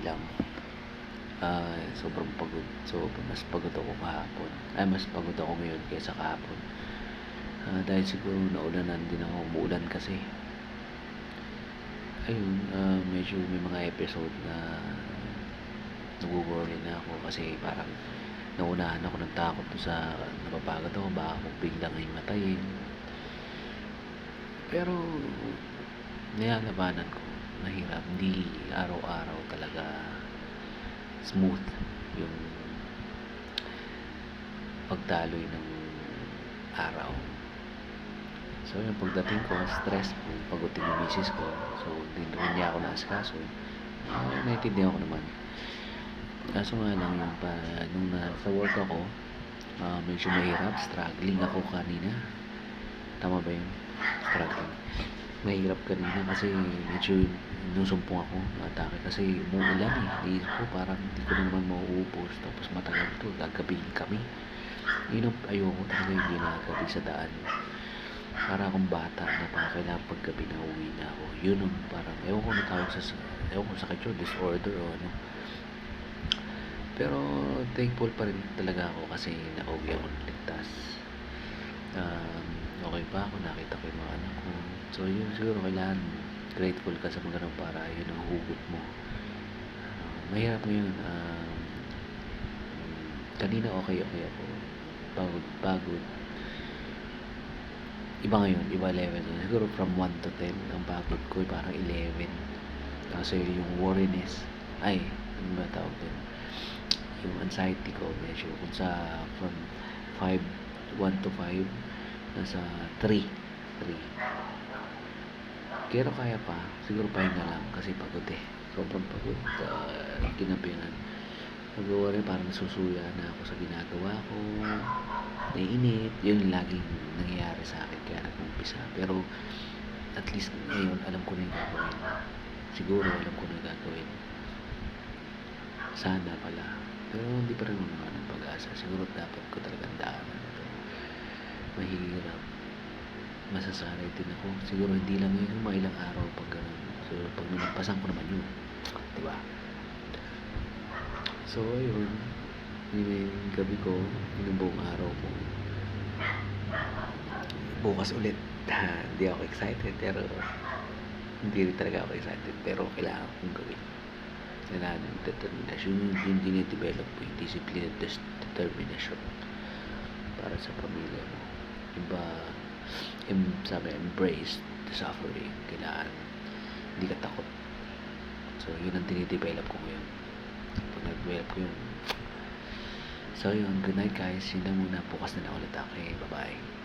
lang. Sobrang pagod. So, mas pagod ako kahapon. Mas pagod ako ngayon kaysa kahapon. Dahil siguro naulanan din ako. Umuulan kasi. Ayun, medyo may mga episode na nagwo-worry na ako kasi parang naunahan ako ng takot sa napapagod ako. Baka ako biglang himatayin. Pero, nilalabanan ko. Mahirap. Hindi araw-araw talaga smooth yung pagdaloy ng araw. So yung pagdating ko, stress, pagutin yung misis ko. So hindi naman niya ako naasikaso. Naiintindihan ko naman. Kaso nga lang yung nung nasa work ako, medyo mahirap, struggling ako kanina. Tama ba yun? Struggling. Mahirap kanina kasi medyo nusumpong ako atake kasi umuulan eh. Hindi ko parang hindi ko na naman mauubos tapos matagal to, gagabihin kami. Yun ang ayoko talaga yung ginagabi sa daan. Para akong bata na parang kailangan paggabi na uwi na ako. Yun ang parang ewan ko natawag ewan ko sakit yun, disorder o ano. Pero thankful pa rin talaga ako kasi nakauwi ako ng ligtas. Okay pa ako, nakita ko yung mga anak ko. So yun siguro kailangan grateful ka sa mga ganun para yun ang hugot mo. Mahirap ngayon. Kanina okay ako. Pagod. Iba ngayon, iba level. Siguro from 1 to 10, ang pagod ko ay parang 11. Kasi yung worriness, ano ba tawag din? Yung anxiety ko, medyo kung sa from 5, 1 to 5, nasa 3. Pero kaya pa, siguro pahinga lang kasi pagod eh. Sobrang pagod, kinabihan. Nag-worry, parang nasusuya na ako sa ginagawa ko. Naiinip. Yun yung laging nangyayari sa akin kaya nag-umpisa. Pero at least ngayon, alam ko na yung gagawin. Siguro alam ko na yung gagawin. Sana pala. Pero hindi pa rin naman ng pag-asa. Siguro dapat ko talagang daanan ito. Mahirap. Masasanay din ako. Siguro hindi lang yun, mga ilang araw pag gano'n. So, pag nalampasan ko naman yun. Diba? So, ayun. Yung gabi ko, yung buong araw ko. Bukas ulit. Hindi ako excited, pero hindi rin talaga ako excited. Pero kailangan kong gawin. Kailangan ng determination. Yung dinidevelop ko, yung discipline at determination para sa pamilya mo. Iba, sabi, embrace the suffering. Kailangan, hindi ka takot. So, yun ang dinidevelop ko ngayon. Pag nag-develop ko yun. So, yun. Good night, guys. Yun lang muna. Bukas na lang ulit. Okay, bye-bye.